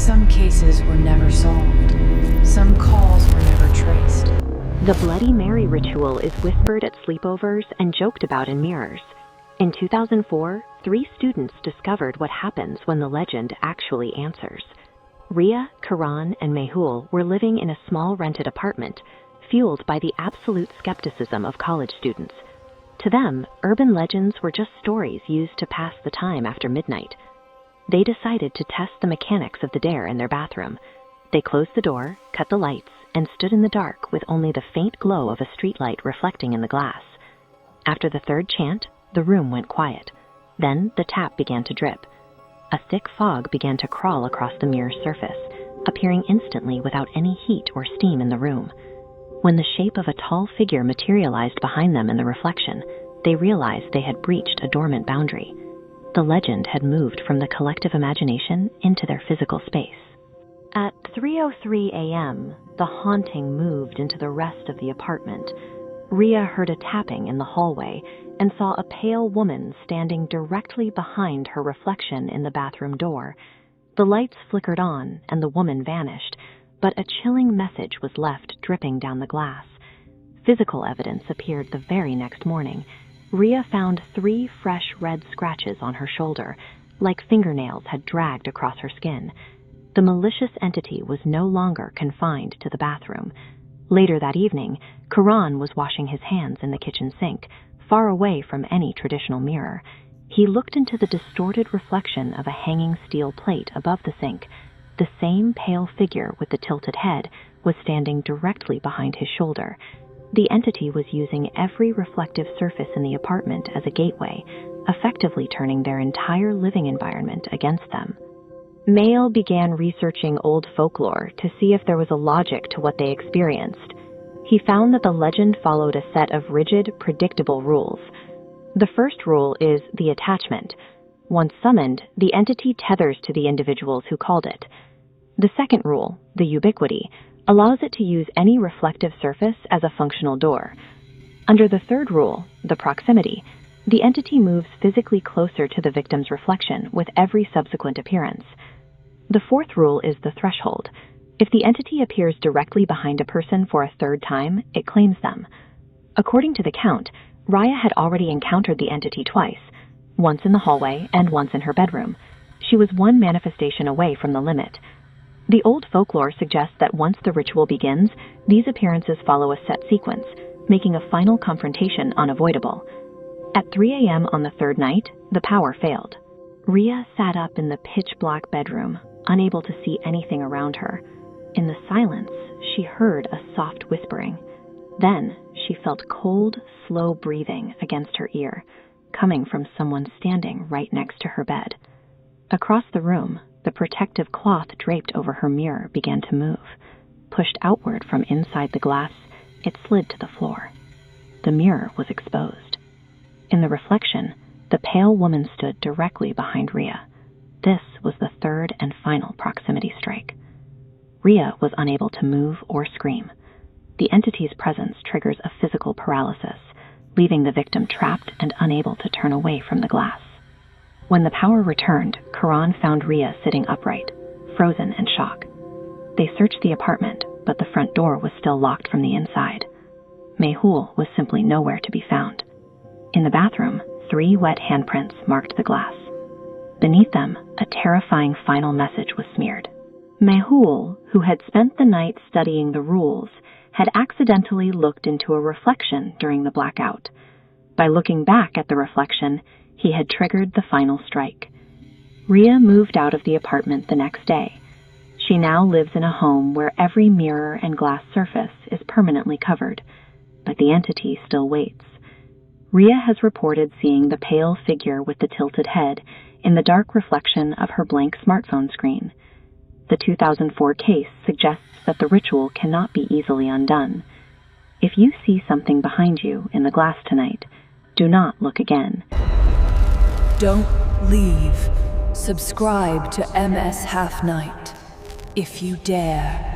Some cases were never solved. Some calls were never traced. The Bloody Mary ritual is whispered at sleepovers and joked about in mirrors. In 2004, 3 students discovered what happens when the legend actually answers. Ria, Karan, and Mehul were living in a small rented apartment, fueled by the absolute skepticism of college students. To them, urban legends were just stories used to pass the time after midnight. They decided to test the mechanics of the dare in their bathroom. They closed the door, cut the lights, and stood in the dark with only the faint glow of a streetlight reflecting in the glass. After the 3rd chant, the room went quiet. Then the tap began to drip. A thick fog began to crawl across the mirror's surface, appearing instantly without any heat or steam in the room. When the shape of a tall figure materialized behind them in the reflection, they realized they had breached a dormant boundary. The legend had moved from the collective imagination into their physical space. At 3:03 a.m., the haunting moved into the rest of the apartment. Ria heard a tapping in the hallway and saw a pale woman standing directly behind her reflection in the bathroom door. The lights flickered on and the woman vanished, but a chilling message was left dripping down the glass. Physical evidence appeared the very next morning. Ria found 3 fresh red scratches on her shoulder, like fingernails had dragged across her skin. The malicious entity was no longer confined to the bathroom. Later that evening, Karan was washing his hands in the kitchen sink, far away from any traditional mirror. He looked into the distorted reflection of a hanging steel plate above the sink. The same pale figure with the tilted head was standing directly behind his shoulder. The entity was using every reflective surface in the apartment as a gateway, effectively turning their entire living environment against them. Mail began researching old folklore to see if there was a logic to what they experienced. He found that the legend followed a set of rigid, predictable rules. The first rule is the attachment. Once summoned, the entity tethers to the individuals who called it. The second rule, the ubiquity, allows it to use any reflective surface as a functional door. Under the third rule, the proximity, the entity moves physically closer to the victim's reflection with every subsequent appearance. The fourth rule is the threshold. If the entity appears directly behind a person for a 3rd time, it claims them. According to the count, Raya had already encountered the entity twice, once in the hallway and once in her bedroom. She was 1 manifestation away from the limit. The old folklore suggests that once the ritual begins, these appearances follow a set sequence, making a final confrontation unavoidable. At 3 a.m. on the 3rd night, the power failed. Ria sat up in the pitch-black bedroom, unable to see anything around her. In the silence, she heard a soft whispering. Then, she felt cold, slow breathing against her ear, coming from someone standing right next to her bed. Across the room, the protective cloth draped over her mirror began to move. Pushed outward from inside the glass, it slid to the floor. The mirror was exposed. In the reflection, the pale woman stood directly behind Ria. This was the 3rd and final proximity strike. Ria was unable to move or scream. The entity's presence triggers a physical paralysis, leaving the victim trapped and unable to turn away from the glass. When the power returned, Karan found Ria sitting upright, frozen in shock. They searched the apartment, but the front door was still locked from the inside. Mehul was simply nowhere to be found. In the bathroom, 3 wet handprints marked the glass. Beneath them, a terrifying final message was smeared. Mehul, who had spent the night studying the rules, had accidentally looked into a reflection during the blackout. By looking back at the reflection, he had triggered the final strike. Ria moved out of the apartment the next day. She now lives in a home where every mirror and glass surface is permanently covered, but the entity still waits. Ria has reported seeing the pale figure with the tilted head in the dark reflection of her blank smartphone screen. The 2004 case suggests that the ritual cannot be easily undone. If you see something behind you in the glass tonight, do not look again. Don't leave. Subscribe to MS Half Night if you dare.